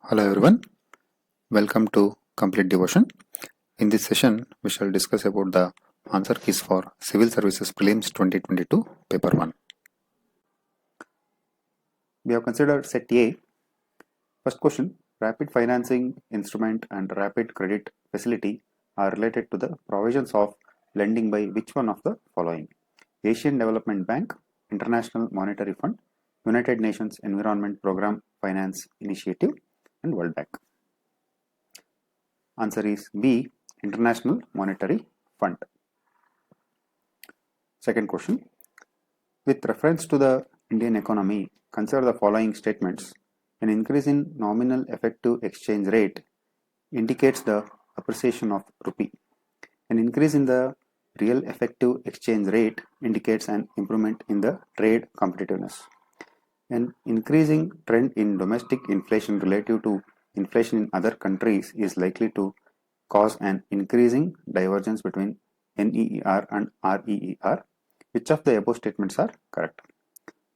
Hello everyone, welcome to Complete Devotion. In this session, we shall discuss about the answer keys for Civil Services Prelims 2022 Paper 1. We have considered Set A. First question, Rapid Financing Instrument and Rapid Credit Facility are related to the provisions of lending by which one of the following? Asian Development Bank, International Monetary Fund, United Nations Environment Program Finance Initiative, and World Bank. Answer is B, International Monetary Fund. Second question. With reference to the Indian economy, consider the following statements. An increase in nominal effective exchange rate indicates the appreciation of rupee. An increase in the real effective exchange rate indicates an improvement in the trade competitiveness. An increasing trend in domestic inflation relative to inflation in other countries is likely to cause an increasing divergence between NEER and REER. Which of the above statements are correct?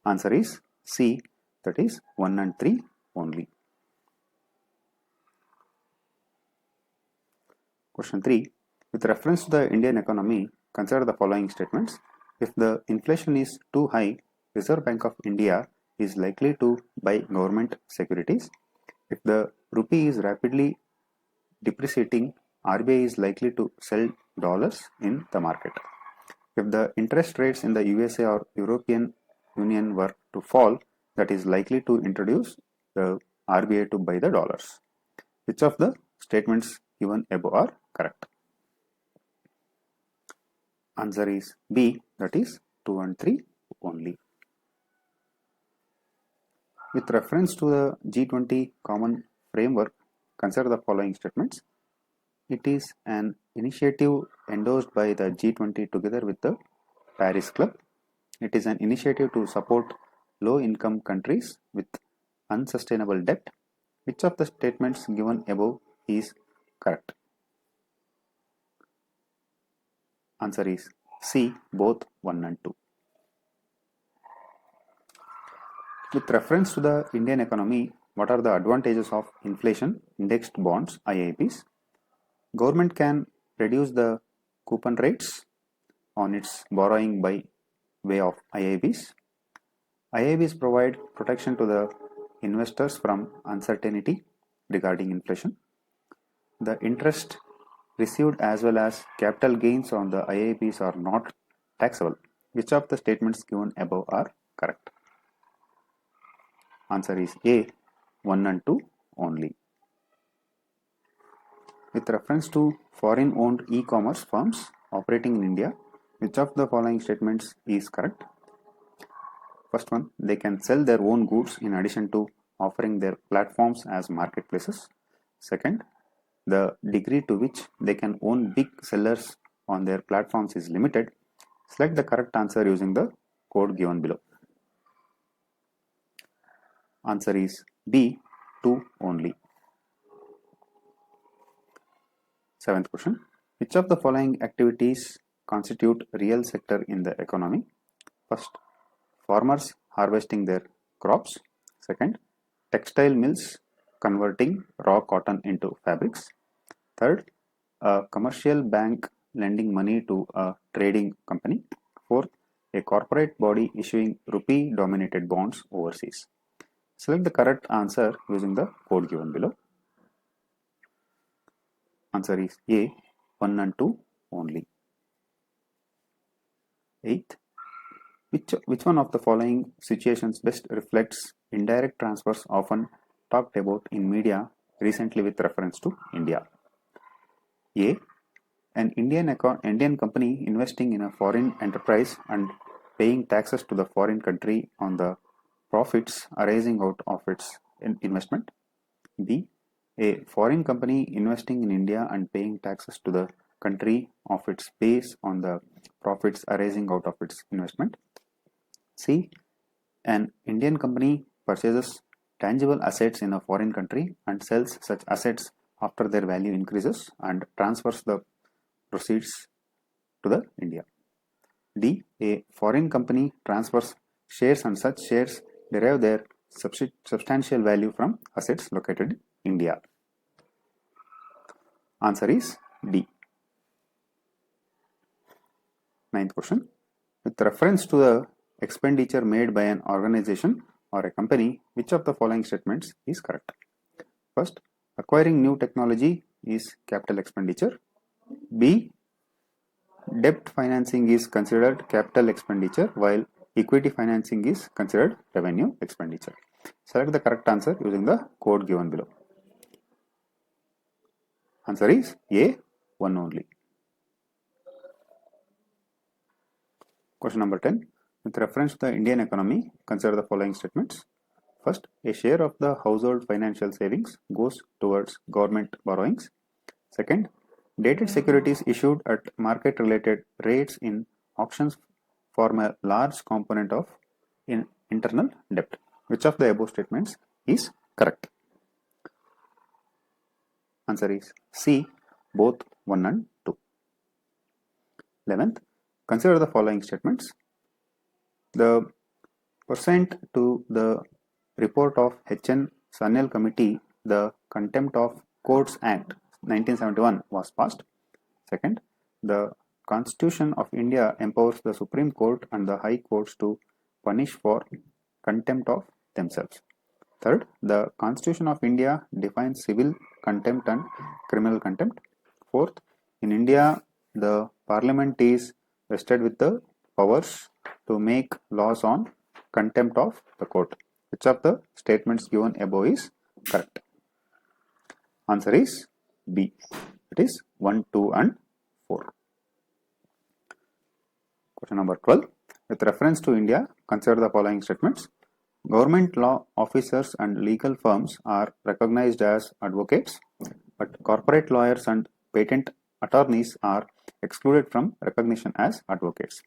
Answer is C, that is 1 and 3 only. Question 3. With reference to the Indian economy, consider the following statements. If the inflation is too high, Reserve Bank of India is likely to buy government securities. If the rupee is rapidly depreciating, RBI is likely to sell dollars in the market. If the interest rates in the USA or European Union were to fall, that is likely to introduce the RBI to buy the dollars. Which of the statements given above are correct? Answer is B, that is 2 and 3 only. With reference to the G20 Common Framework, consider the following statements. It is an initiative endorsed by the G20 together with the Paris Club. It is an initiative to support low-income countries with unsustainable debt. Which of the statements given above is correct? Answer is C, both 1 and 2. With reference to the Indian economy, what are the advantages of inflation indexed bonds, IIBs? Government can reduce the coupon rates on its borrowing by way of IIBs. IIBs provide protection to the investors from uncertainty regarding inflation. The interest received as well as capital gains on the IIBs are not taxable. Which of the statements given above are correct? Answer is A, 1 and 2 only. With reference to foreign-owned e-commerce firms operating in India, which of the following statements is correct? First one, they can sell their own goods in addition to offering their platforms as marketplaces. Second, the degree to which they can own big sellers on their platforms is limited. Select the correct answer using the code given below. Answer is B, 2 only. Seventh question. Which of the following activities constitute real sector in the economy? First, farmers harvesting their crops. Second, textile mills converting raw cotton into fabrics. Third, a commercial bank lending money to a trading company. Fourth, a corporate body issuing rupee-dominated bonds overseas. Select the correct answer using the code given below. Answer is A, 1 and 2 only. Eighth, which one of the following situations best reflects indirect transfers often talked about in media recently with reference to India? A, an Indian company investing in a foreign enterprise and paying taxes to the foreign country on the profits arising out of its investment. B, a foreign company investing in India and paying taxes to the country of its base on the profits arising out of its investment. C, an Indian company purchases tangible assets in a foreign country and sells such assets after their value increases and transfers the proceeds to the India. D, a foreign company transfers shares and such shares derive their substantial value from assets located India? Answer is D. Ninth question. With reference to the expenditure made by an organization or a company, which of the following statements is correct? First, acquiring new technology is capital expenditure. B, debt financing is considered capital expenditure while equity financing is considered revenue expenditure. Select the correct answer using the code given below. Answer is A, one only. Question number 10. With reference to the Indian economy, consider the following statements. First, a share of the household financial savings goes towards government borrowings. Second, dated securities issued at market-related rates in auctions form a large component of internal debt. Which of the above statements is correct? Answer is C, both 1 and 2. 11th, consider the following statements. The pursuant to the report of H.N. Sanyal Committee, the Contempt of Courts Act 1971 was passed. Second, the Constitution of India empowers the Supreme Court and the High Courts to punish for contempt of themselves. Third, the Constitution of India defines civil contempt and criminal contempt. Fourth, in India, the Parliament is vested with the powers to make laws on contempt of the court. Which of the statements given above is correct? Answer is B. It is 1, 2 and 4. Question number 12. With reference to India, consider the following statements. Government law officers and legal firms are recognized as advocates, but corporate lawyers and patent attorneys are excluded from recognition as advocates.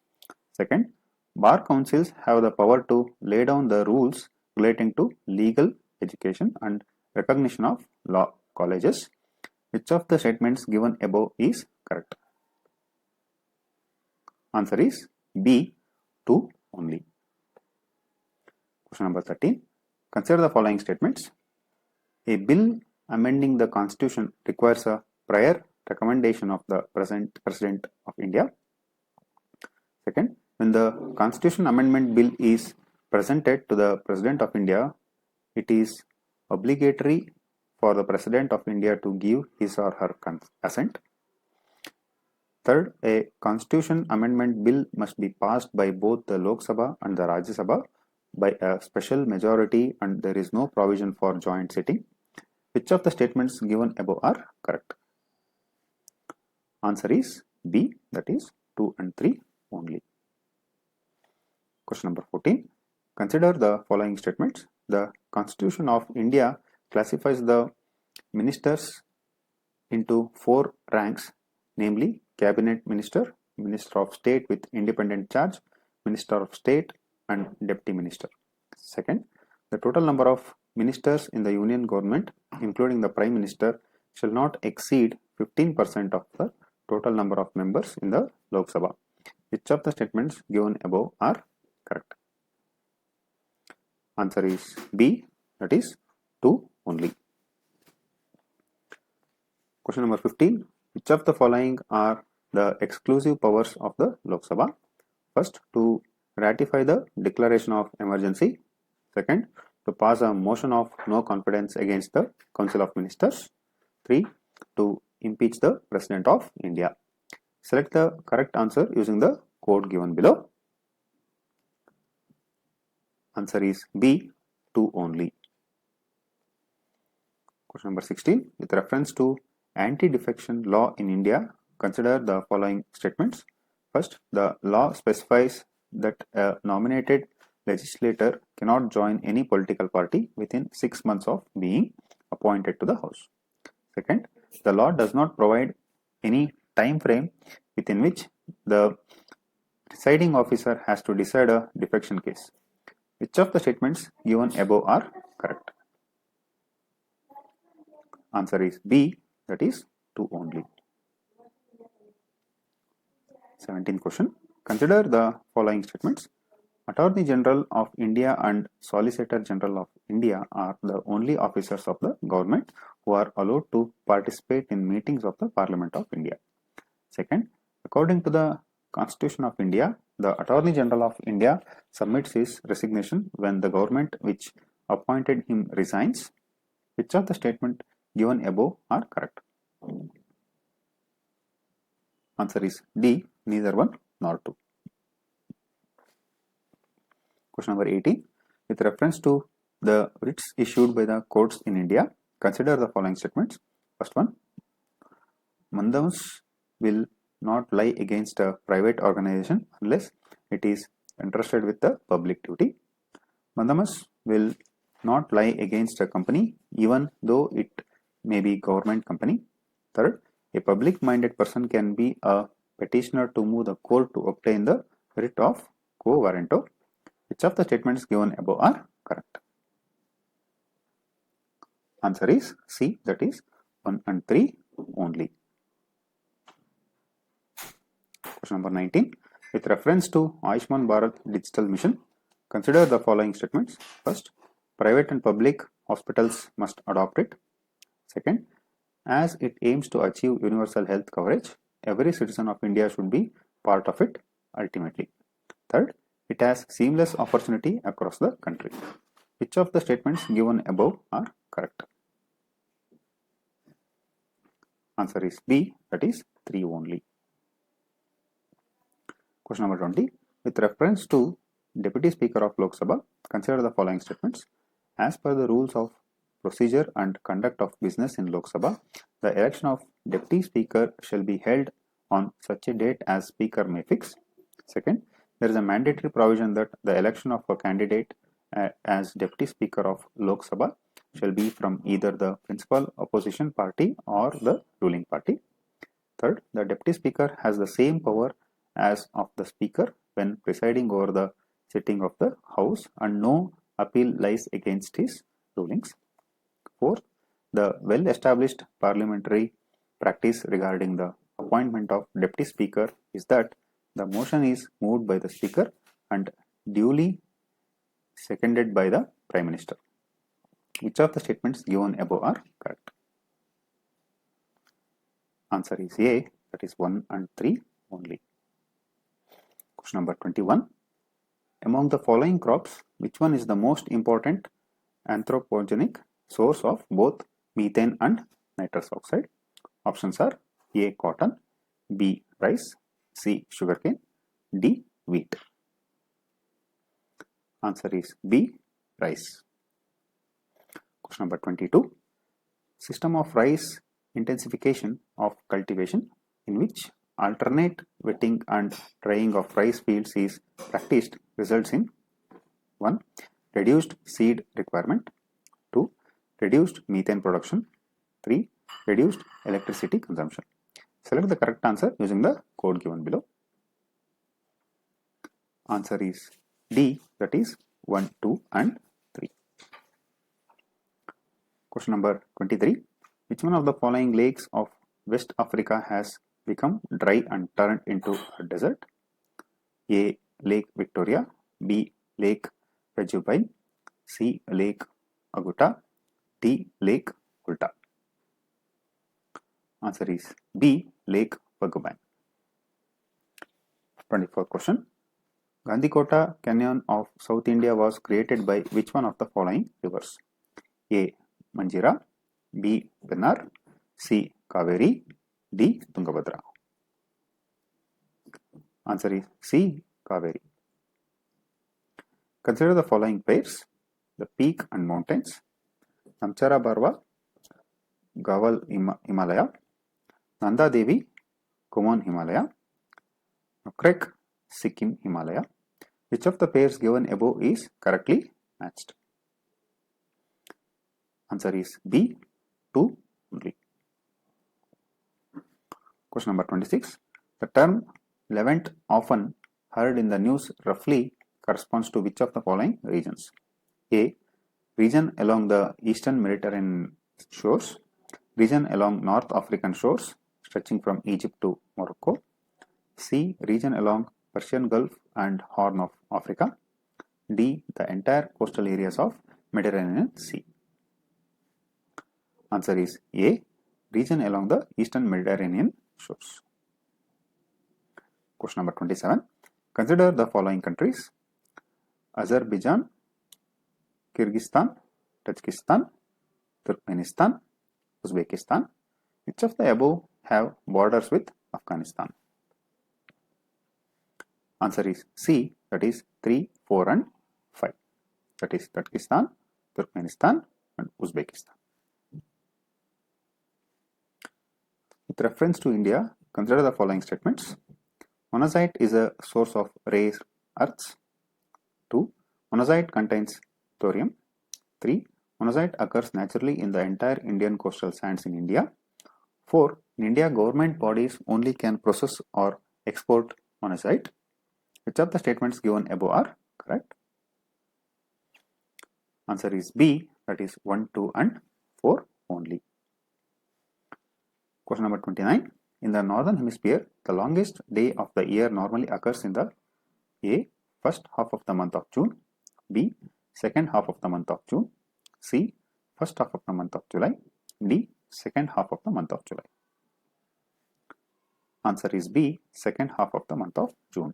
Second, bar councils have the power to lay down the rules relating to legal education and recognition of law colleges. Which of the statements given above is correct? Answer is B, 2 only. Question number 13. Consider the following statements. A bill amending the Constitution requires a prior recommendation of the President of India. Second, when the Constitution Amendment Bill is presented to the President of India, it is obligatory for the President of India to give his or her assent. Third, a Constitution Amendment Bill must be passed by both the Lok Sabha and the Rajya Sabha by a special majority and there is no provision for joint sitting. Which of the statements given above are correct? Answer is B, that is 2 and 3 only. Question number 14. Consider the following statements. The Constitution of India classifies the ministers into 4 ranks, namely Cabinet Minister, Minister of State with independent charge, Minister of State and Deputy Minister. Second, the total number of ministers in the Union government, including the Prime Minister, shall not exceed 15% of the total number of members in the Lok Sabha. Which of the statements given above are correct? Answer is B, that is 2 only. Question number 15. Which of the following are the exclusive powers of the Lok Sabha? First, to ratify the declaration of emergency. Second, to pass a motion of no confidence against the Council of Ministers. 3, to impeach the President of India. Select the correct answer using the code given below. Answer is B, 2 only. Question number 16. With reference to anti-defection law in India, consider the following statements. First, the law specifies that a nominated legislator cannot join any political party within 6 months of being appointed to the House. Second, the law does not provide any time frame within which the presiding officer has to decide a defection case. Which of the statements given above are correct? Answer is B, that is 2 only. 17th question. Consider the following statements. Attorney General of India and Solicitor General of India are the only officers of the government who are allowed to participate in meetings of the Parliament of India. Second, according to the Constitution of India, the Attorney General of India submits his resignation when the government which appointed him resigns. Which of the statement given above are correct? Answer is D, neither one nor two. Question number 18. With reference to the writs issued by the courts in India, consider the following statements. First one, mandamus will not lie against a private organization unless it is entrusted with the public duty. Mandamus will not lie against a company even though it may be government company. Third, a public-minded person can be a petitioner to move the court to obtain the writ of quo warranto. Which of the statements given above are correct? Answer is C, that is 1 and 3 only. Question number 19. With reference to Ayushman Bharat Digital Mission, consider the following statements. First, private and public hospitals must adopt it. Second, as it aims to achieve universal health coverage, every citizen of India should be part of it ultimately. Third, it has seamless opportunity across the country. Which of the statements given above are correct? Answer is B, that is 3 only. Question number 20. With reference to Deputy Speaker of Lok Sabha, consider the following statements. As per the rules of procedure and conduct of business in Lok Sabha, the election of Deputy Speaker shall be held on such a date as Speaker may fix. Second, there is a mandatory provision that the election of a candidate as Deputy Speaker of Lok Sabha shall be from either the principal opposition party or the ruling party. Third, the Deputy Speaker has the same power as of the Speaker when presiding over the sitting of the House and no appeal lies against his rulings. Fourth, the well-established parliamentary practice regarding the appointment of Deputy Speaker is that the motion is moved by the Speaker and duly seconded by the Prime Minister. Which of the statements given above are correct? Answer is A, that is 1 and 3 only. Question number 21. Among the following crops, which one is the most important anthropogenic source of both methane and nitrous oxide? Options are A, cotton, B, rice, C, sugarcane, D, wheat. Answer is B, rice. Question number 22. System of rice intensification of cultivation in which alternate wetting and drying of rice fields is practiced results in 1. Reduced seed requirement, 2. Reduced methane production, 3. Reduced electricity consumption. Select the correct answer using the code given below. Answer is D, that is 1, 2 and 3. Question number 23. Which one of the following lakes of West Africa has become dry and turned into a desert? A, Lake Victoria, B, Lake Rajubine, C, Lake Aguta, D, Lake Ulta. Answer is B, Lake Vagubine. 24th question. Gandikota Canyon of South India was created by which one of the following rivers? A, Manjira, B, Pennar, C, Kaveri, D, Tungabhadra. Answer is C, Kaveri. Consider the following pairs: the peak and mountains. Namchara Barwa, Gaval Himalaya, Nanda Devi, Kumon Himalaya, Nokrek, Sikkim Himalaya. Which of the pairs given above is correctly matched? Answer is B, 2 only. Question number 26. The term Levant, often heard in the news, roughly corresponds to which of the following regions? A, region along the eastern Mediterranean shores, region along North African shores stretching from Egypt to Morocco, C, region along Persian Gulf and Horn of Africa, D. The entire coastal areas of Mediterranean Sea. Answer is A. Region along the eastern Mediterranean shores. Question number 27. Consider the following countries: Azerbaijan, Kyrgyzstan, Tajikistan, Turkmenistan, Uzbekistan. Which of the above have borders with Afghanistan? Answer is C, that is 3, 4 and 5. That is Tajikistan, Turkmenistan and Uzbekistan. With reference to India, consider the following statements. Monazite is a source of rare earths. 2. Monazite contains thorium. 3. Monazite occurs naturally in the entire Indian coastal sands in India. 4. In India, government bodies only can process or export monazite. Which of the statements given above are correct? Answer is B, that is 1, 2 and 4 only. Question number 29. In the northern hemisphere, the longest day of the year normally occurs in the A. First half of the month of June, B. Second half of the month of June, C. First half of the month of July, D. Second half of the month of July. Answer is B, second half of the month of June.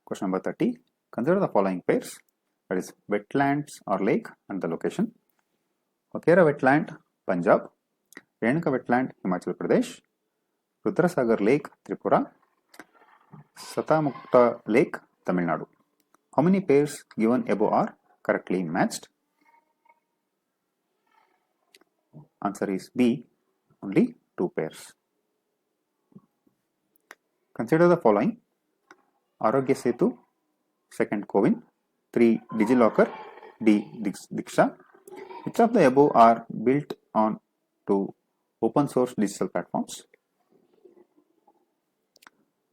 Question number 30. Consider the following pairs, that is wetlands or lake and the location. Okera wetland, Punjab. Renuka wetland, Himachal Pradesh. Rudrasagar lake, Tripura. Satamukta lake, Tamil Nadu. How many pairs given above are correctly matched? Answer is B, only 2 pairs. Consider the following: Arogya Setu, second Cowin, 3 DigiLocker, D Diksha. Which of the above are built on to open source digital platforms?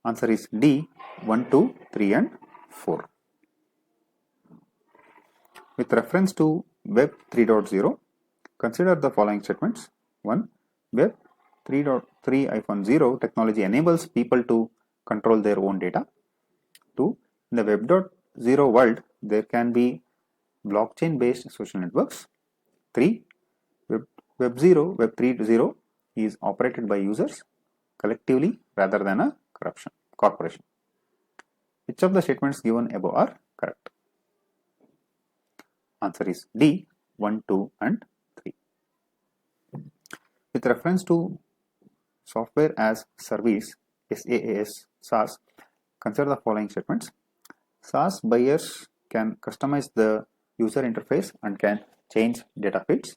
Answer is D, 1, 2, 3 and 4. With reference to Web 3.0, consider the following statements. 1. Web 3.3-0 technology enables people to control their own data. 2. In the Web 0 world, there can be blockchain-based social networks. 3. Web 3.0 is operated by users collectively rather than a corporation. Which of the statements given above are correct? Answer is D, 1, 2 and 3. With reference to software as service, SaaS, consider the following statements. SaaS buyers can customize the user interface and can change data feeds.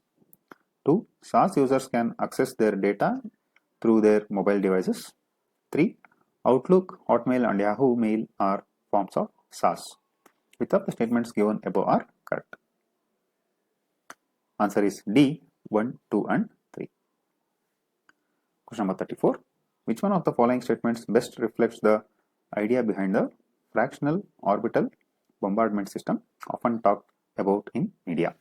2. SaaS users can access their data through their mobile devices. 3. Outlook, Hotmail and Yahoo Mail are forms of SaaS. Which of the statements given above are correct? Answer is D, 1, 2 and 3. Question number 34. Which one of the following statements best reflects the idea behind the fractional orbital bombardment system often talked about in media?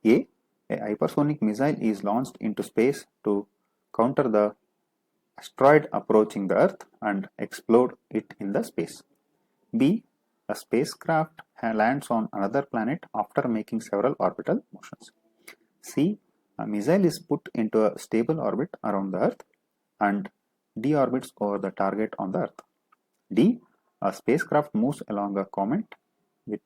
A hypersonic missile is launched into space to counter the asteroid approaching the Earth and explode it in the space. B. A spacecraft lands on another planet after making several orbital motions. C. A missile is put into a stable orbit around the Earth and deorbits over the target on the Earth. D. A spacecraft moves along a comet with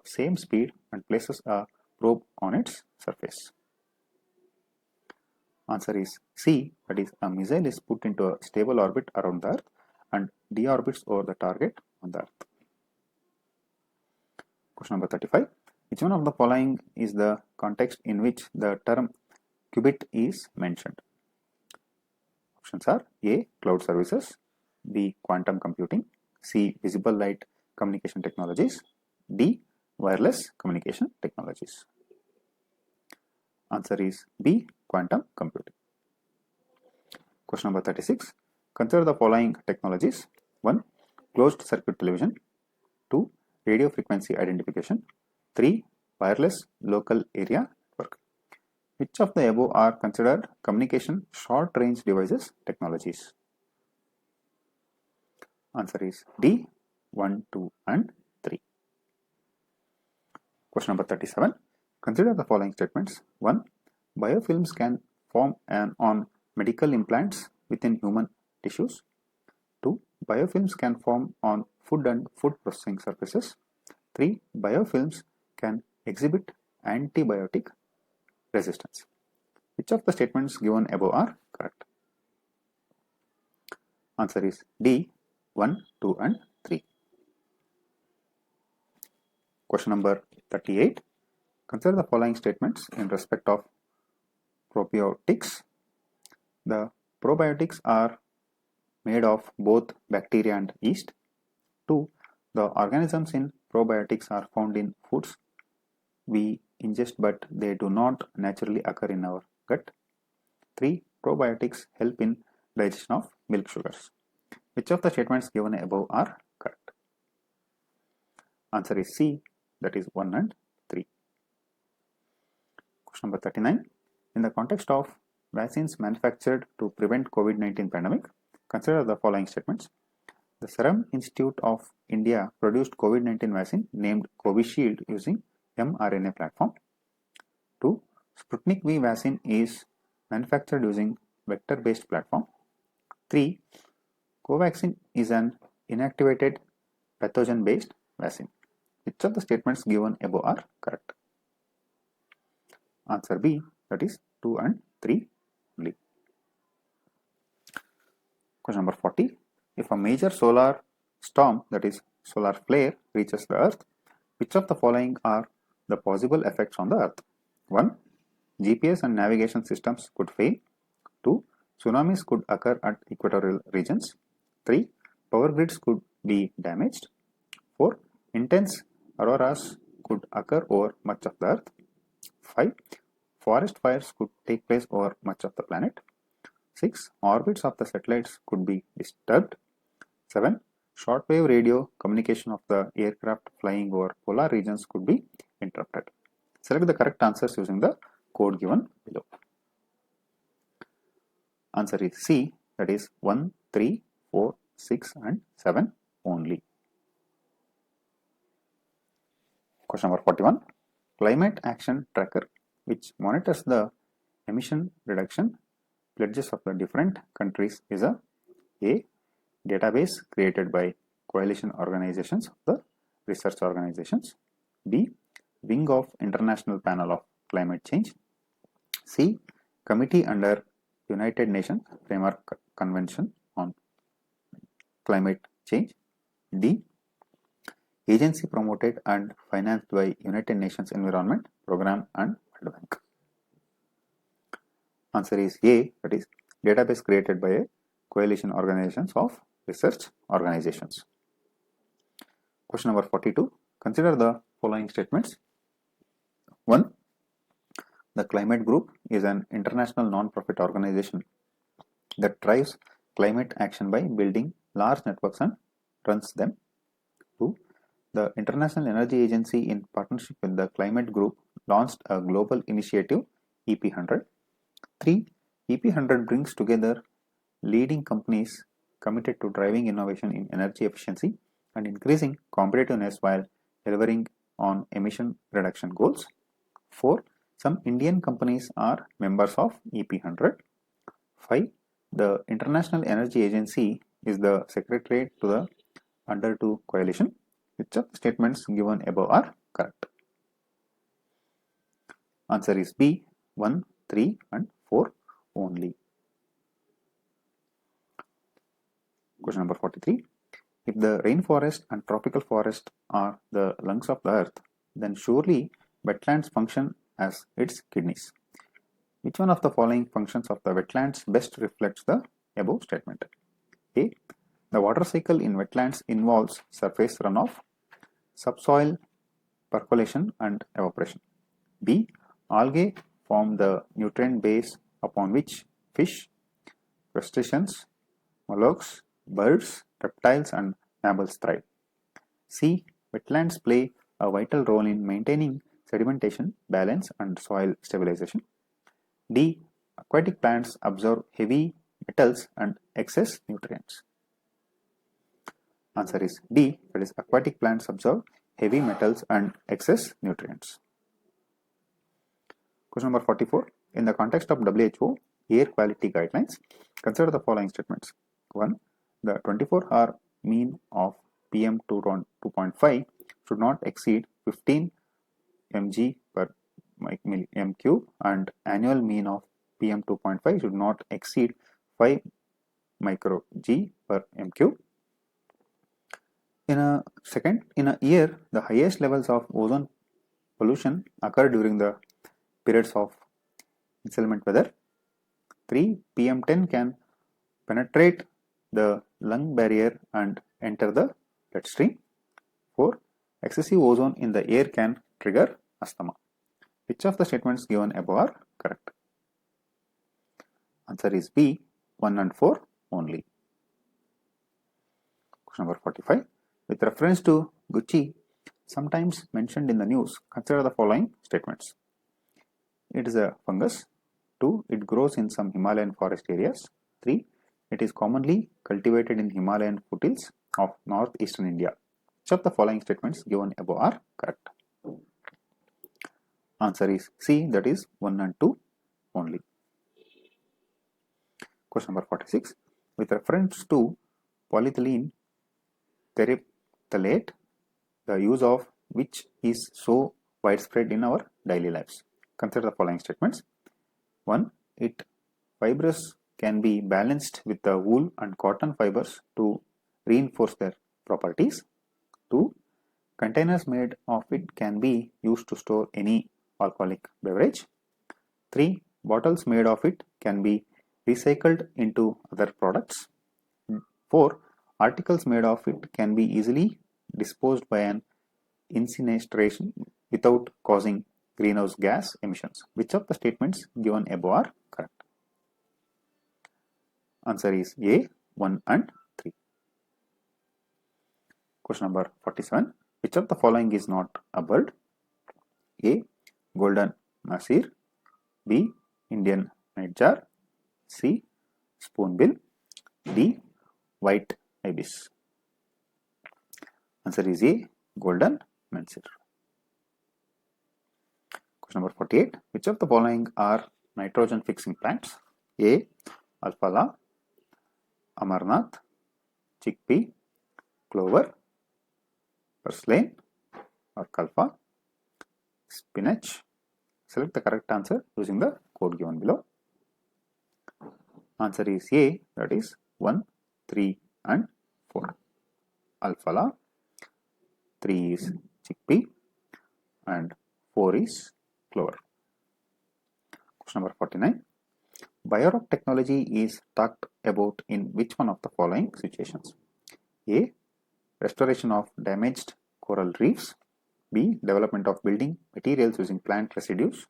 same speed and places a probe on its surface. Answer is C, that is a missile is put into a stable orbit around the Earth and deorbits over the target on the Earth. Question number 35. Which one of the following is the context in which the term qubit is mentioned? Options are A. Cloud services, B. Quantum computing, C. Visible light communication technologies, D. Wireless communication technologies. Answer is B. Quantum computing. Question number 36. Consider the following technologies. 1. Closed circuit television. 2. Radio frequency identification. 3. Wireless local area network. Which of the above are considered communication short range devices technologies? Answer is D. 1, 2 and 3. Question number 37. Consider the following statements. 1. Biofilms can form on medical implants within human tissues. 2. Biofilms can form on food and food processing surfaces. 3. Biofilms can exhibit antibiotic resistance. Which of the statements given above are correct? Answer is D. 1, 2 and 3. Question number 38. Consider the following statements in respect of probiotics. The probiotics are made of both bacteria and yeast. 2. The organisms in probiotics are found in foods we ingest, but they do not naturally occur in our gut. 3. Probiotics help in digestion of milk sugars. Which of the statements given above are correct? Answer is C, that is 1 and 3. Question number 39. In the context of vaccines manufactured to prevent COVID-19 pandemic, consider the following statements. The Serum Institute of India produced COVID-19 vaccine named Covishield using mRNA platform. 2. Sputnik V vaccine is manufactured using vector-based platform. 3. Covaxin is an inactivated pathogen-based vaccine. Which of the statements given above are correct? Answer B, that is 2 and 3 only. Question number 40. If a major solar storm, that is solar flare, reaches the Earth, which of the following are the possible effects on the Earth? 1. GPS and navigation systems could fail. 2. Tsunamis could occur at equatorial regions. 3. Power grids could be damaged. 4. Intense auroras could occur over much of the Earth. 5. Forest fires could take place over much of the planet. 6. Orbits of the satellites could be disturbed. 7. Shortwave radio communication of the aircraft flying over polar regions could be interrupted. Select the correct answers using the code given below. Answer is C, that is 1, 3, 4, 6 and 7 only. Question number 41. Climate Action Tracker, which monitors the emission reduction pledges of the different countries, is a database created by coalition organizations of the research organizations. B. Wing of International Panel of Climate Change. C. Committee under United Nations Framework Convention on Climate Change. D. Agency promoted and financed by United Nations Environment Program and World Bank. Answer is A, that is database created by a coalition organizations of research organizations. Question number 42. Consider the following statements. 1. The Climate Group is an international non-profit organization that drives climate action by building large networks and runs them. 2. The International Energy Agency, in partnership with the Climate Group, launched a global initiative, EP100. 3. EP100 brings together leading companies committed to driving innovation in energy efficiency and increasing competitiveness while delivering on emission reduction goals. 4. Some Indian companies are members of EP100. 5. The International Energy Agency is the secretariat to the Under 2 coalition. Which of the statements given above are correct? Answer is B, 1, 3 and 4 only. Question number 43. If the rainforest and tropical forest are the lungs of the earth, then surely wetlands function as its kidneys. Which one of the following functions of the wetlands best reflects the above statement? A. The water cycle in wetlands involves surface runoff, subsoil percolation and evaporation. B. Algae form the nutrient base upon which fish, crustaceans, mollusks, birds, reptiles and mammals thrive. C. Wetlands play a vital role in maintaining sedimentation, balance and soil stabilization. D. Aquatic plants absorb heavy metals and excess nutrients. Answer is D, that is aquatic plants absorb heavy metals and excess nutrients. Question number 44. In the context of WHO air quality guidelines, consider the following statements. 1. The 24-hour mean of PM 2.5 should not exceed 15 mg per m cube and annual mean of PM 2.5 should not exceed 5 micro G per m cube. In a year, the highest levels of ozone pollution occur during the periods of inclement weather. 3. PM10 can penetrate the lung barrier and enter the bloodstream. 4. Excessive ozone in the air can trigger asthma. Which of the statements given above are correct? Answer is B, 1 and 4 only. Question number 45. With reference to Gucci, sometimes mentioned in the news, consider the following statements. It is a fungus. 2. It grows in some Himalayan forest areas. 3. It is commonly cultivated in Himalayan foothills of northeastern India. Which of the following statements given above are correct? Answer is C, that is 1 and 2 only. Question number 46. With reference to polyethylene terephthalate, the use of which is so widespread in our daily lives. Consider the following statements. 1. Its fibers can be balanced with the wool and cotton fibers to reinforce their properties. 2. Containers made of it can be used to store any alcoholic beverage. 3. Bottles made of it can be recycled into other products. 4. Articles made of it can be easily disposed by an incineration without causing greenhouse gas emissions. Which of the statements given above are correct? Answer is A, 1 and 3. Question number 47. Which of the following is not a bird? A. Golden Masir. B. Indian nightjar. C. Spoonbill. D. White ibis. Answer is A. Golden Masir. Question number 48. Which of the following are nitrogen fixing plants? A. Alfala, Amarnath, chickpea, clover, purslane or kalfa, spinach. Select the correct answer using the code given below. Answer is A, that is 1, 3 and 4. Alfala, 3 is chickpea and 4 is clover. Question number 49. Biorock technology is talked about in which one of the following situations? A. Restoration of damaged coral reefs. B. Development of building materials using plant residues.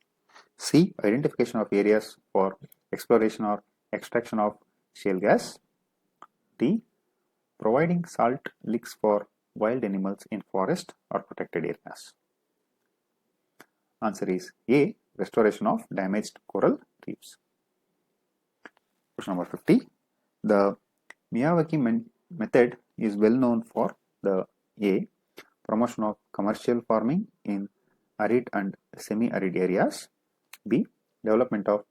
C. Identification of areas for exploration or extraction of shale gas. D. Providing salt licks for wild animals in forest or protected areas. Answer is A. Restoration of damaged coral reefs. Question number 50. The Miyawaki method is well known for the A. Promotion of commercial farming in arid and semi-arid areas. B. Development of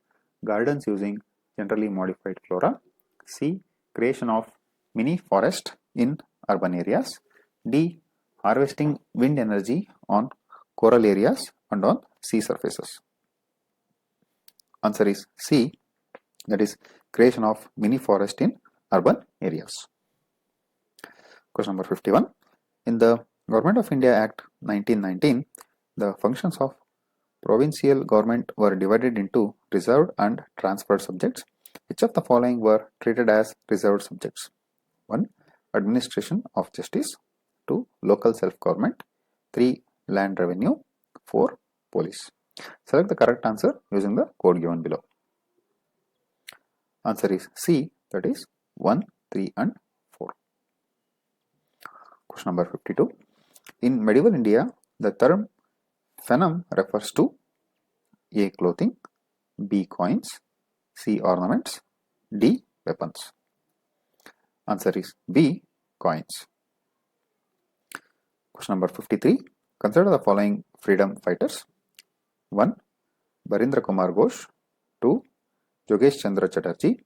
gardens using generally modified flora. C. Creation of mini forest in urban areas. D. Harvesting wind energy on coral areas and on sea surfaces. Answer is C, that is creation of mini forest in urban areas. Question number 51. In the Government of India Act 1919, the functions of provincial government were divided into reserved and transferred subjects. Which of the following were treated as reserved subjects? 1. Administration of justice. 2. Local self-government. 3. Land revenue. 4. Police. Select the correct answer using the code given below. Answer is C, that is 1, 3 and 4. Question number 52. In medieval India, the term phenom refers to A. Clothing, B. Coins, C. Ornaments, D. Weapons. Answer is B. Coins. Question number 53. Consider the following freedom fighters. 1. Barindra Kumar Ghosh. 2. Jogesh Chandra Chatterjee.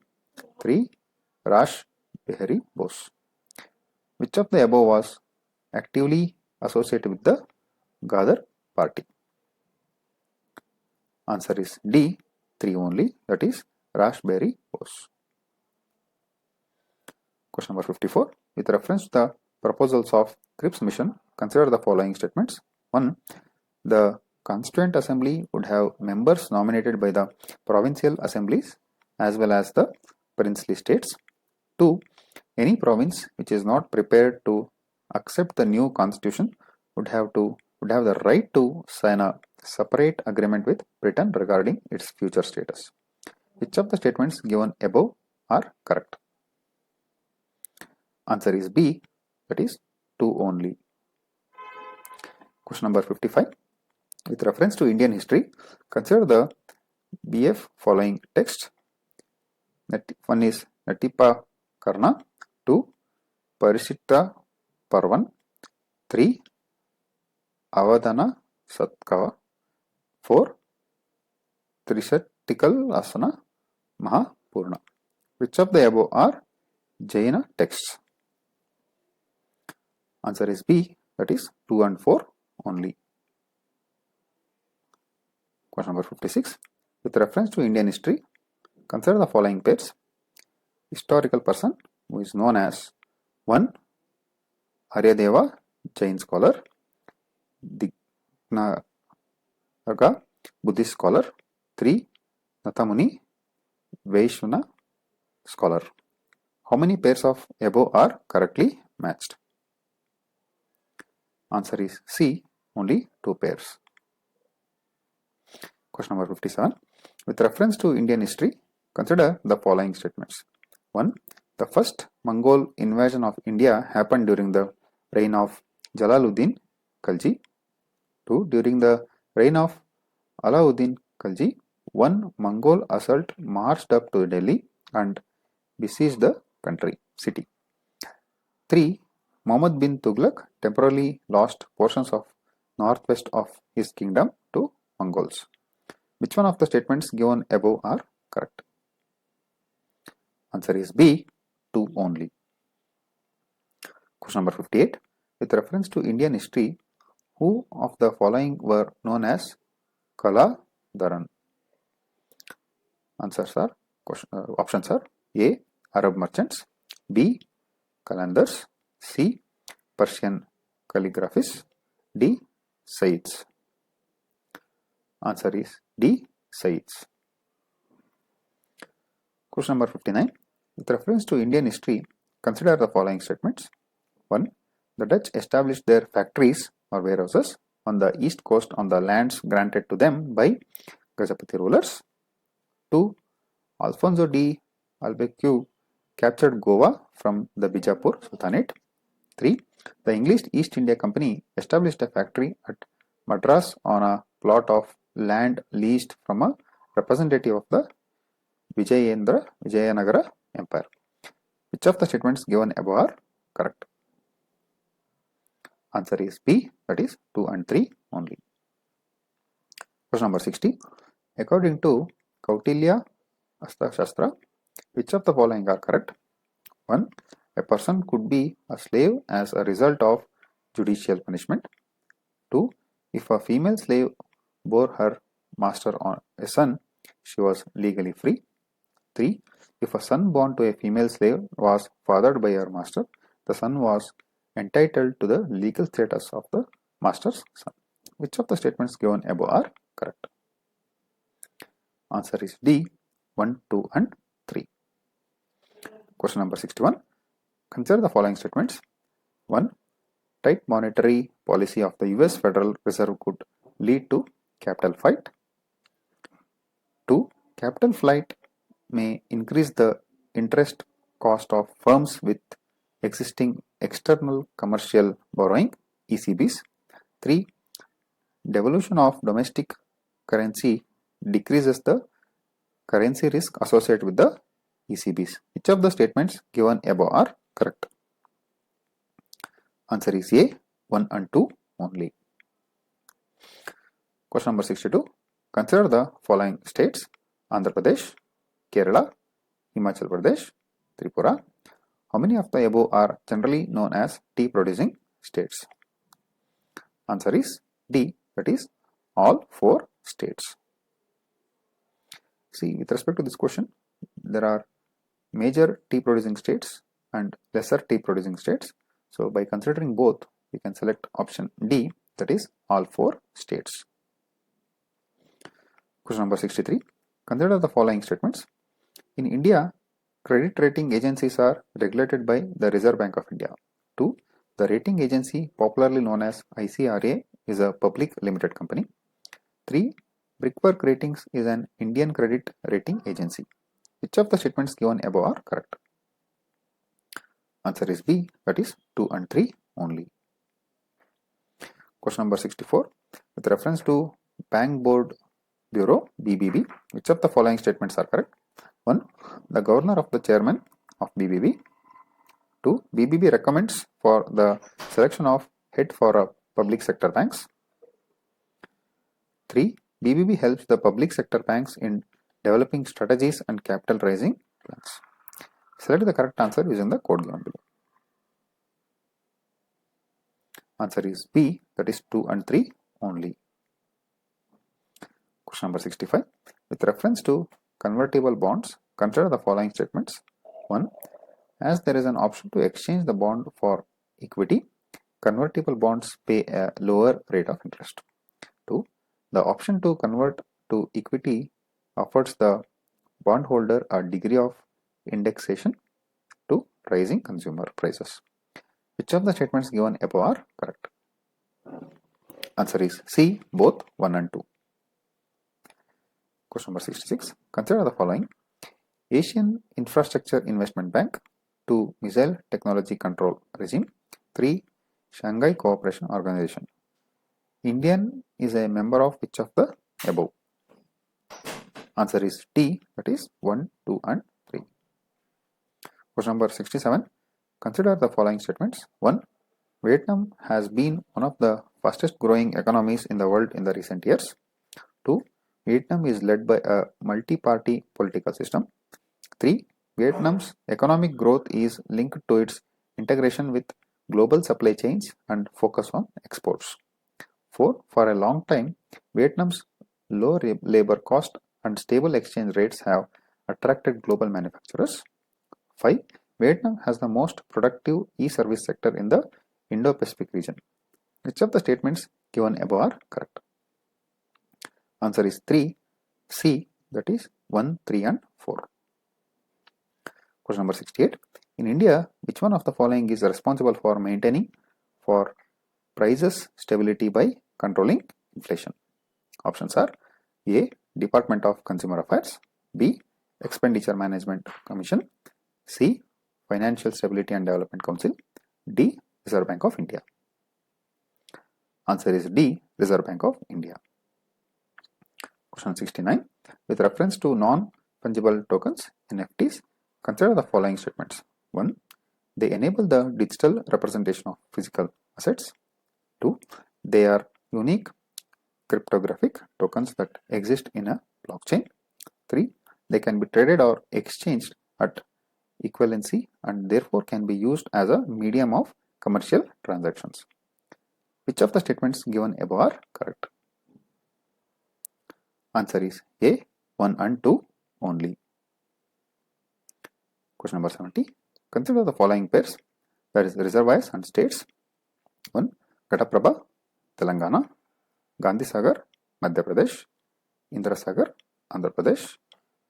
3. Rash Behari Bose. Which of the above was actively associated with the Ghadar party? Answer is D. 3 only, that is Rash Behari Bose. Question number 54. With reference to the proposals of Cripps mission, consider the following statements. 1. The Constituent Assembly would have members nominated by the provincial assemblies as well as the princely states. 2. Any province which is not prepared to accept the new constitution would have the right to sign a separate agreement with Britain regarding its future status. Which of the statements given above are correct? Answer is B, that is 2 only. Question number 55. With reference to Indian history, consider the BF following text. 1 is Natipa Karna, 2. Parishita Parvan, 3. Avadana Satkava, 4. Trishatikal Asana Mahapurna. Which of the above are Jaina texts? Answer is B, that is 2 and 4 only. Question number 56. With reference to Indian history, consider the following pairs. Historical person who is known as 1. Aryadeva, Jain scholar. Dignaga, Buddhist scholar. 3. Nathamuni, Vaishnav scholar. How many pairs of above are correctly matched? Answer is C, only 2 pairs. Question number 57. With reference to Indian history, consider the following statements. 1. The first Mongol invasion of India happened during the reign of Jalaluddin Khalji. 2. During the reign of Alauddin Khalji, one Mongol assault marched up to Delhi and besieged the city. 3. Muhammad bin Tughlaq temporarily lost portions of northwest of his kingdom to Mongols. Which one of the statements given above are correct? Answer is B, 2 only. Question number 58. With reference to Indian history, who of the following were known as Kala Dharan? Answers are options are A. Arab merchants, B. Qalandars, C. Persian calligraphists, D. Sayyids. Answer is D. Sayyids. Question number 59. With reference to Indian history, consider the following statements. 1. The Dutch established their factories or warehouses on the east coast on the lands granted to them by Gajapati rulers. 2. Alfonso de Albuquerque captured Goa from the Bijapur Sultanate. 3. The English East India Company established a factory at Madras on a plot of land leased from a representative of the Vijayanagara Empire. Which of the statements given above are correct? Answer is B, that is 2 and 3 only. Question number 60. According to Kautilya Shastra, which of the following are correct? 1. A person could be a slave as a result of judicial punishment. 2. If a female slave bore her master on a son, she was legally free. 3. If a son born to a female slave was fathered by her master, the son was entitled to the legal status of the master's son. Which of the statements given above are correct? Answer is D, 1, 2 and 3. Question number 61. Consider the following statements. 1. Tight monetary policy of the US Federal Reserve could lead to capital flight. 2. Capital flight may increase the interest cost of firms with existing external commercial borrowing, ECBs. 3. Devaluation of domestic currency decreases the currency risk associated with the ECBs. Which of the statements given above are correct? Answer is A, 1 and 2 only. Question number 62. Consider the following states: Andhra Pradesh, Kerala, Himachal Pradesh, Tripura. How many of the above are generally known as tea producing states? Answer is D, that is all 4 states. See, with respect to this question, there are major tea producing states and lesser tea producing states. So by considering both, we can select option D, that is all 4 states. Question number 63. Consider the following statements. In India, credit rating agencies are regulated by the Reserve Bank of India. 2. The rating agency, popularly known as ICRA, is a public limited company. 3. Brickwork Ratings is an Indian credit rating agency. Which of the statements given above are correct? Answer is B, that is 2 and 3 only. Question number 64. With reference to Bank Board Bureau, BBB, which of the following statements are correct? 1. The governor of the chairman of BBB. 2. BBB recommends for the selection of head for a public sector banks. 3. BBB helps the public sector banks in developing strategies and capital raising plans. Select the correct answer using the code given below. Answer is B, that is 2 and 3 only. Question number 65. With reference to convertible bonds, consider the following statements. 1. As there is an option to exchange the bond for equity, convertible bonds pay a lower rate of interest. 2. The option to convert to equity offers the bondholder a degree of indexation to rising consumer prices. Which of the statements given above are correct? Answer is C, both 1 and 2. Question number 66. Consider the following. Asian Infrastructure Investment Bank. 2. Missile Technology Control Regime. 3. Shanghai Cooperation Organization. Indian is a member of which of the above? Answer is D, that is 1, 2 and 3. Question number 67. Consider the following statements. 1. Vietnam has been one of the fastest growing economies in the world in the recent years. 2. Vietnam is led by a multi-party political system. 3. Vietnam's economic growth is linked to its integration with global supply chains and focus on exports. 4. For a long time, Vietnam's low labor cost and stable exchange rates have attracted global manufacturers. 5. Vietnam has the most productive e-service sector in the Indo-Pacific region. Which of the statements given above are correct? Answer is 3, C, that is 1, 3 and 4. Question number 68. In India, which one of the following is responsible for maintaining for prices stability by controlling inflation? Options are A. Department of Consumer Affairs, B. Expenditure Management Commission, C. Financial Stability and Development Council, D. Reserve Bank of India. Answer is D. Reserve Bank of India. Question 69. With reference to non-fungible tokens, NFTs, consider the following statements. 1. They enable the digital representation of physical assets. 2. They are unique cryptographic tokens that exist in a blockchain. 3. They can be traded or exchanged at equivalency and therefore can be used as a medium of commercial transactions. Which of the statements given above are correct? Answer is A, 1 and 2 only. Question number 70. Consider the following pairs, that is reservoirs and states. 1. Ghataprabha, Telangana. Gandhi Sagar, Madhya Pradesh. Indra Sagar, Andhra Pradesh.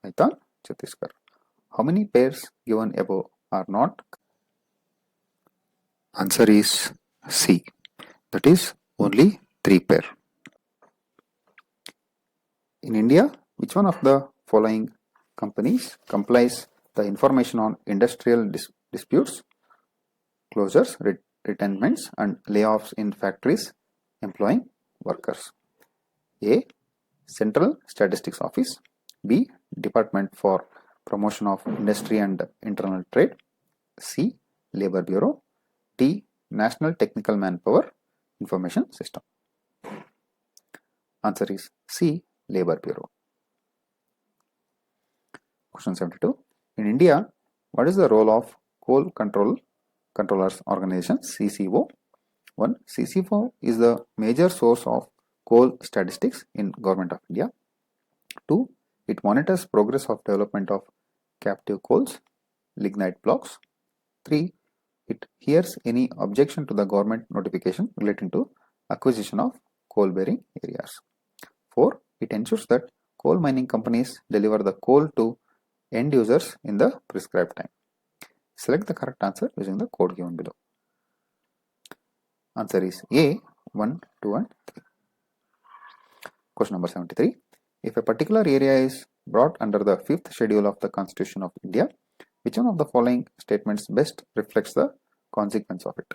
Maitan, Chhattisgarh. How many pairs given above are not? Answer is C, that is only 3 pair. In India, which one of the following companies complies the information on industrial disputes, closures, retirements and layoffs in factories employing workers? A. Central Statistics Office, B. Department for Promotion of Industry and Internal Trade, C. Labor Bureau, D. National Technical Manpower, information system. Answer is C. Labor Bureau. Question 72. In India, what is the role of Coal Controllers Organization CCO? 1. CCO is the major source of coal statistics in Government of India. 2. It monitors progress of development of captive coals, lignite blocks. 3. It hears any objection to the government notification relating to acquisition of coal bearing areas. 4. It ensures that coal mining companies deliver the coal to end users in the prescribed time. Select the correct answer using the code given below. Answer is A. 1, 2 and 3. Question number 73. If a particular area is brought under the 5th schedule of the Constitution of India, which one of the following statements best reflects the consequence of it?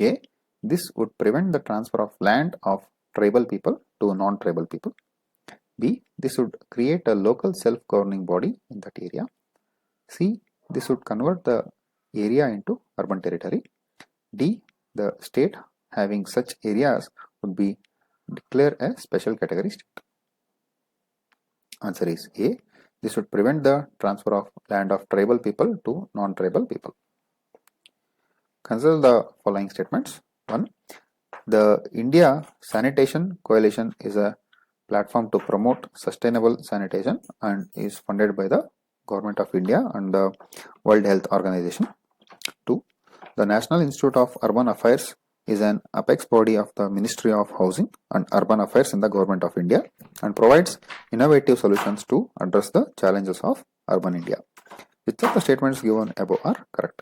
A. This would prevent the transfer of land of tribal people to non-tribal people. B. This would create a local self-governing body in that area. C. This would convert the area into urban territory. D. The state having such areas would be declared a special category state. Answer is A. This would prevent the transfer of land of tribal people to non-tribal people. Consider the following statements. 1. The India Sanitation Coalition is a platform to promote sustainable sanitation and is funded by the Government of India and the World Health Organization. 2. The National Institute of Urban Affairs is an apex body of the Ministry of Housing and Urban Affairs in the Government of India and provides innovative solutions to address the challenges of urban India. Which of the statements given above are correct?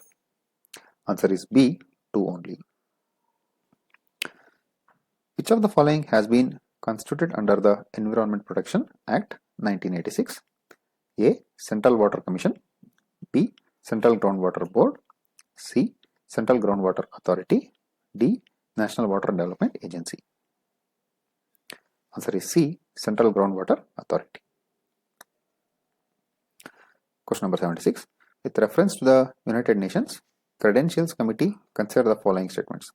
Answer is B. 2 only. Which of the following has been constituted under the Environment Protection Act 1986? A. Central Water Commission. B. Central Groundwater Board. C. Central Groundwater Authority. D. National Water Development Agency. Answer is C. Central Groundwater Authority. Question number 76. With reference to the United Nations Credentials Committee, consider the following statements.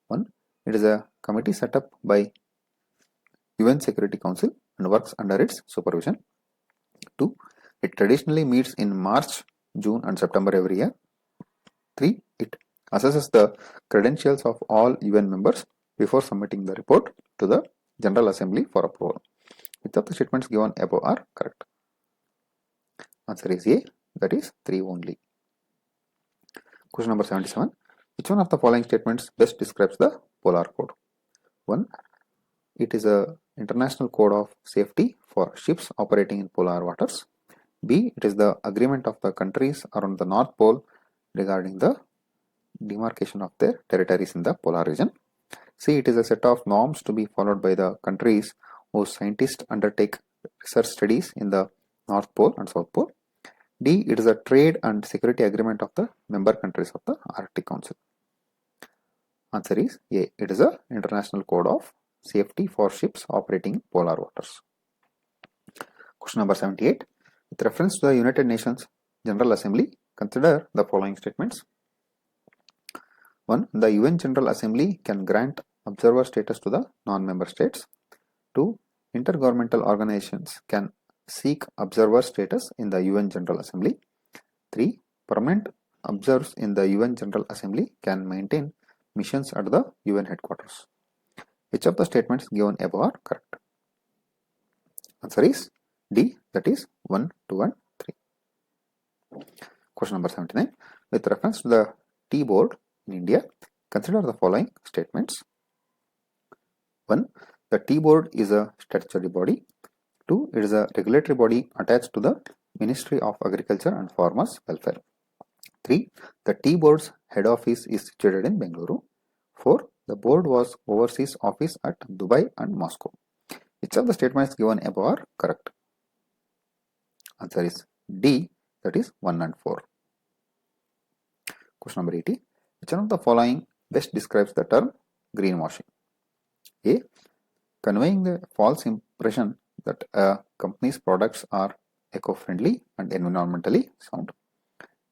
1. It is a committee set up by UN Security Council and works under its supervision. 2. It traditionally meets in March, June and September every year. 3. It assesses the credentials of all UN members before submitting the report to the General Assembly for approval. Which of the statements given above are correct? Answer is A. That is 3 only. Question number 77. Which one of the following statements best describes the Polar Code? 1. It is an international code of safety for ships operating in polar waters. B. It is the agreement of the countries around the North Pole regarding the demarcation of their territories in the polar region. C. It is a set of norms to be followed by the countries whose scientists undertake research studies in the North Pole and South Pole. D. It is a trade and security agreement of the member countries of the Arctic Council. Answer is A. It is an international code of safety for ships operating in polar waters. Question number 78. With reference to the United Nations General Assembly, consider the following statements. 1. The UN General Assembly can grant observer status to the non-member states. 2. Intergovernmental organizations can seek observer status in the UN General Assembly. 3. Permanent observers in the UN General Assembly can maintain missions at the UN headquarters. Which of the statements given above are correct? Answer is D. That is 1, 2 and 3. Question number 79. With reference to the Tea Board in India, consider the following statements. 1. The Tea Board is a statutory body. 2. It is a regulatory body attached to the Ministry of Agriculture and Farmers Welfare. 3. The Tea Board's head office is situated in Bengaluru. 4. The board was overseas office at Dubai and Moscow. Which of the statements given above are correct? Answer is D. That is 1 and 4. Question number 80. Which one of the following best describes the term greenwashing? A. Conveying the false impression that a company's products are eco-friendly and environmentally sound.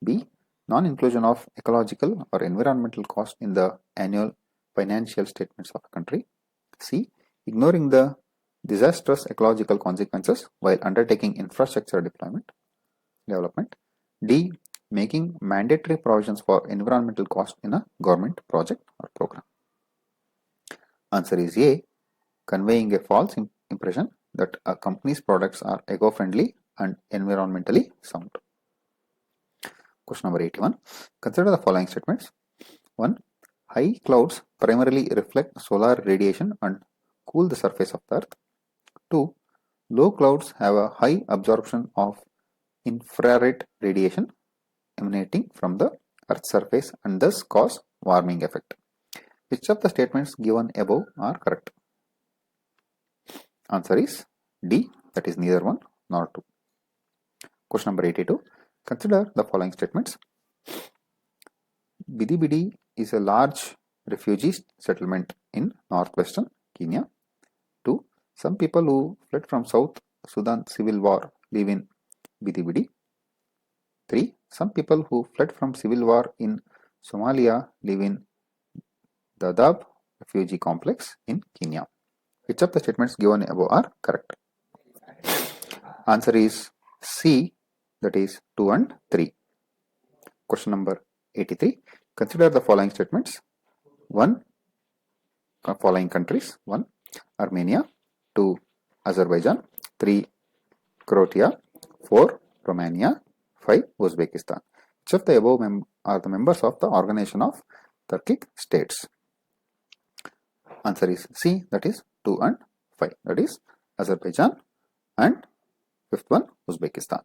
B. Non-inclusion of ecological or environmental cost in the annual financial statements of a country. C. Ignoring the disastrous ecological consequences while undertaking infrastructure development. D. Making mandatory provisions for environmental cost in a government project or program. Answer is A. Conveying a false impression that a company's products are eco-friendly and environmentally sound. Question number 81. Consider the following statements. 1. High clouds primarily reflect solar radiation and cool the surface of the earth. 2. Low clouds have a high absorption of infrared radiation emanating from the earth's surface and thus cause warming effect. Which of the statements given above are correct? Answer is D, that is neither 1 nor 2. Question number 82. Consider the following statements. Bidi Bidi is a large refugee settlement in northwestern Kenya. 2. Some people who fled from South Sudan civil war live in Bidi Bidi. 3. Some people who fled from civil war in Somalia live in Dadaab refugee complex in Kenya. Which of the statements given above are correct? Answer is C, that is 2 and 3. Question number 83. Consider the following statements. 1. Following countries. 1. Armenia. 2. Azerbaijan. 3. Croatia. 4. Romania. 5. Uzbekistan. Which of the above are the members of the Organization of Turkic States? Answer is C, that is 2 and 5. That is Azerbaijan and 5th one Uzbekistan.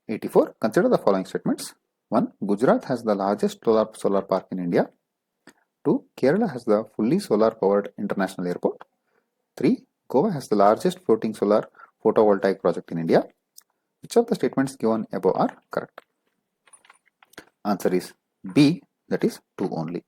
84. Consider the following statements. 1. Gujarat has the largest solar park in India. 2. Kerala has the fully solar powered international airport. 3. Goa has the largest floating solar photovoltaic project in India. Which of the statements given above are correct? Answer is B, that is 2 only.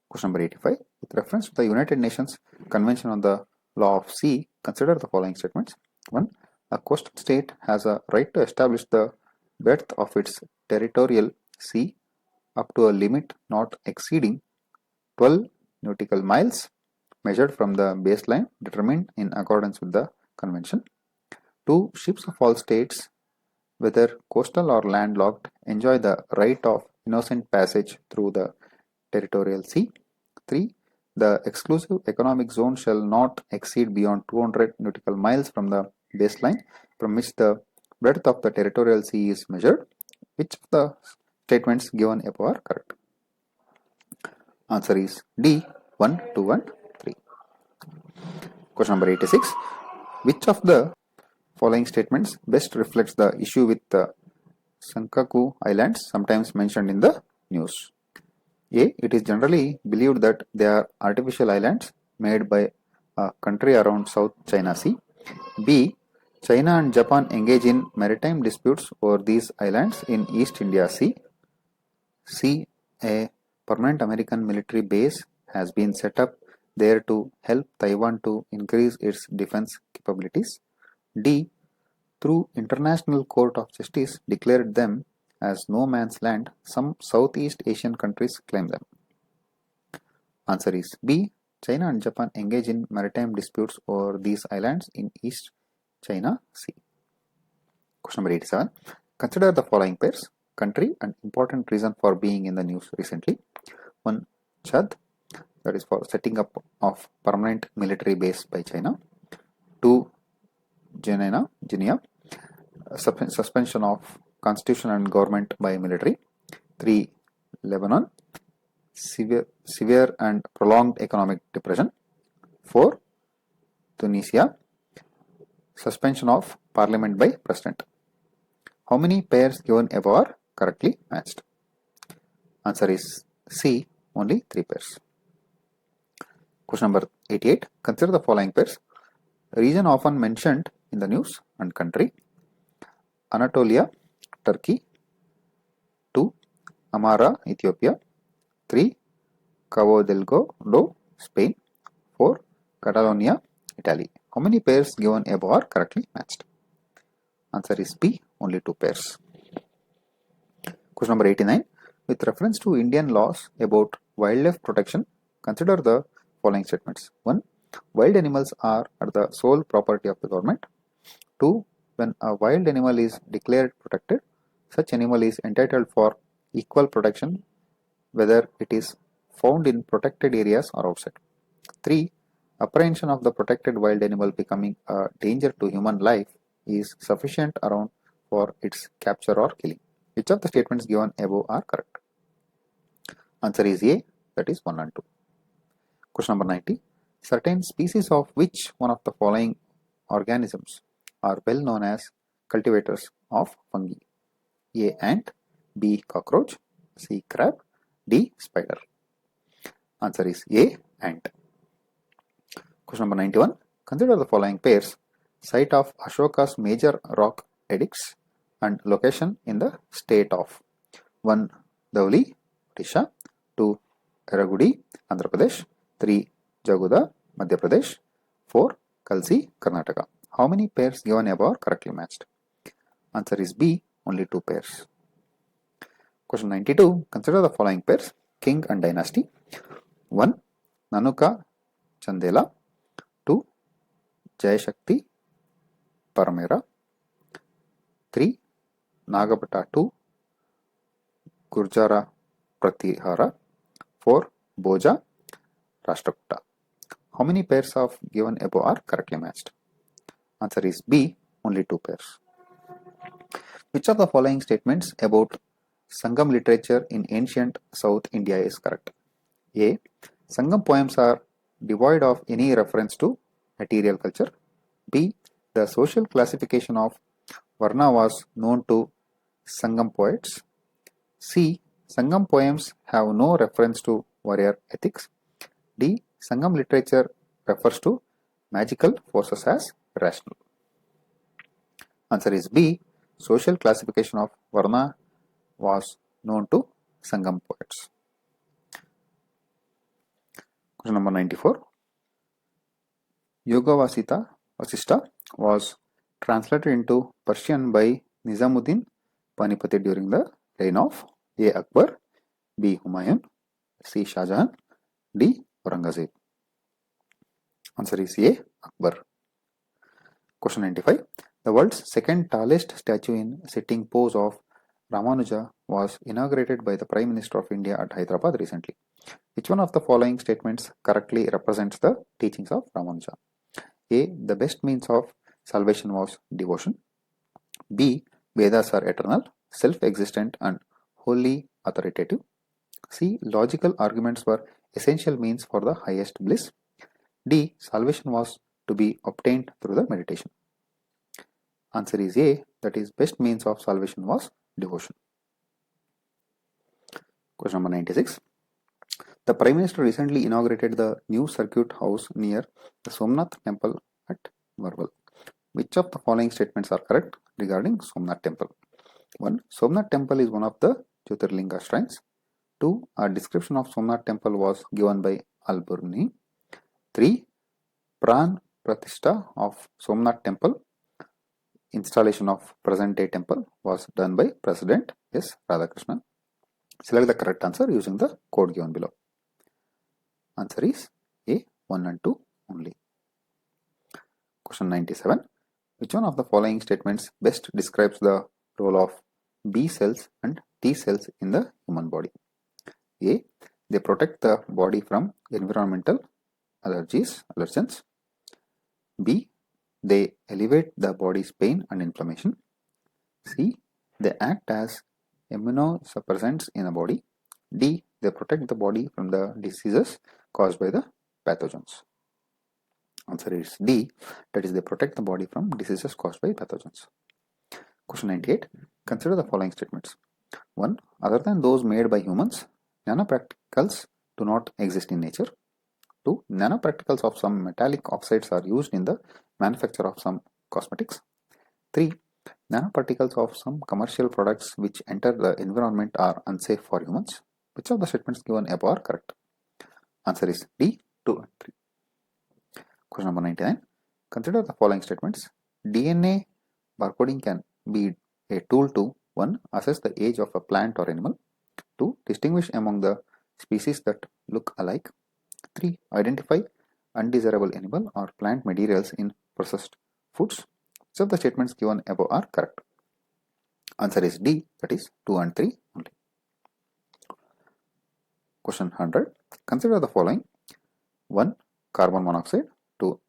Question number 85. With reference to the United Nations Convention on the Law of Sea, consider the following statements. 1. A coastal state has a right to establish the breadth of its territorial sea up to a limit not exceeding 12 nautical miles measured from the baseline determined in accordance with the convention. 2. Ships of all states, whether coastal or landlocked, enjoy the right of innocent passage through the territorial sea. 3. The exclusive economic zone shall not exceed beyond 200 nautical miles from the baseline from which the breadth of the territorial sea is measured. Which of the statements given above are correct? Answer is D, 1, 2 and 3. Question number 86. Which of the following statements best reflects the issue with the Senkaku Islands sometimes mentioned in the news? A. It is generally believed that they are artificial islands made by a country around South China Sea. B. China and Japan engage in maritime disputes over these islands in East India Sea. C. A permanent American military base has been set up there to help Taiwan to increase its defense capabilities. D. Through International Court of Justice declared them as no man's land, some Southeast Asian countries claim them. Answer is B. China and Japan engage in maritime disputes over these islands in East China Sea. Question number 87. Consider the following pairs. Country and important reason for being in the news recently. 1. Chad, that is for setting up of permanent military base by China. 2. Guinea, suspension of constitution and government by military. 3. Lebanon, severe and prolonged economic depression. 4. Tunisia, suspension of parliament by president. How many pairs given above are correctly matched? Answer is C, only 3 pairs. Question number 88. Consider the following pairs. Region often mentioned in the news and country. Anatolia, Turkey. 2. Amara, Ethiopia. 3. Cabo Delgado, Spain. 4. Catalonia, Italy. How many pairs given above are correctly matched? Answer is B, only 2 pairs. Question number 89. With reference to Indian laws about wildlife protection, consider the following statements. 1. Wild animals are the sole property of the government. 2. When a wild animal is declared protected, such animal is entitled for equal protection whether it is found in protected areas or outside. 3. Apprehension of the protected wild animal becoming a danger to human life is sufficient ground for its capture or killing. Which of the statements given above are correct? Answer is A, that is 1 and 2. Question number 90. Certain species of which one of the following organisms are well known as cultivators of fungi? A. Ant, B. Cockroach, C. Crab, D. Spider. Answer is A. Ant. Question number 91. Consider the following pairs: site of Ashoka's major rock edicts and location in the state of 1. Dhauli, Odisha, 2. Eragudi, Andhra Pradesh, 3. Jaguda, Madhya Pradesh, 4. Kalsi, Karnataka. How many pairs given above are correctly matched? Answer is B, only 2 pairs. Question 92. Consider the following pairs: king and dynasty. 1. Nanuka, Chandela, 2. Jayashakti, Paramera, 3. Nagabata 2, Gurjara Pratihara, 4. Boja, Rashtrakuta. How many pairs of given above are correctly matched? Answer is B, only 2 pairs. Which of the following statements about Sangam literature in ancient South India is correct? A. Sangam poems are devoid of any reference to material culture. B. The social classification of Varna was known to Sangam poets. C. Sangam poems have no reference to warrior ethics. D. Sangam literature refers to magical forces as rational. Answer is B. Social classification of Varna was known to Sangam poets. Question number 94. Yoga Vasista was translated into Persian by Nizamuddin Panipati during the reign of A. Akbar, B. Humayun, C. Shah Jahan, D. Aurangzeb. Answer is A. Akbar. Question 95. The world's second tallest statue in sitting pose of Ramanuja was inaugurated by the Prime Minister of India at Hyderabad recently. Which one of the following statements correctly represents the teachings of Ramanuja? A. The best means of salvation was devotion. B. Vedas are eternal, self-existent and wholly authoritative. C. Logical arguments were essential means for the highest bliss. D. Salvation was to be obtained through the meditation. Answer is A, that is best means of salvation was devotion. Question number 96. The Prime Minister recently inaugurated the new circuit house near the Somnath temple at Varval. Which of the following statements are correct regarding Somnath temple? 1. Somnath temple is one of the Jyotirlinga shrines. 2. A description of Somnath temple was given by Al-Burni. 3. Pran Pratishtha of Somnath temple, installation of present day temple, was done by President S. Radhakrishnan. Select the correct answer using the code given below. Answer is A, 1 and 2 only. Question 97. Which one of the following statements best describes the role of B cells and T cells in the human body? A. They protect the body from environmental allergens. B. They elevate the body's pain and inflammation. C. They act as immunosuppressants in the body. D. They protect the body from the diseases caused by the pathogens. Answer is D, that is they protect the body from diseases caused by pathogens. Question 98. Consider the following statements. 1. Other than those made by humans, nanoparticles do not exist in nature. 2. Nanoparticles of some metallic oxides are used in the manufacture of some cosmetics. 3. Nanoparticles of some commercial products which enter the environment are unsafe for humans. Which of the statements given above are correct? Answer is D, 2 and 3. Question number 99. Consider the following statements. DNA barcoding can be a tool to 1. Assess the age of a plant or animal. 2. Distinguish among the species that look alike. 3. Identify undesirable animal or plant materials in processed foods. So the statements given above are correct. Answer is D, that is 2 and 3 only. Question 100. Consider the following. 1. Carbon monoxide. 2.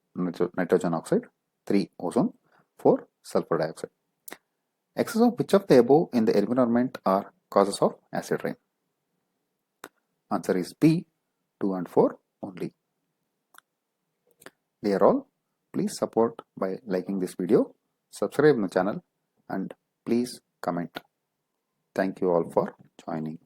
Nitrogen oxide. 3. Ozone. 4. Sulfur dioxide. Excess of which of the above in the environment are causes of acid rain? Answer is B, 2 and 4 only. Dear all, please support by liking this video, subscribe my channel and please comment. Thank you all for joining.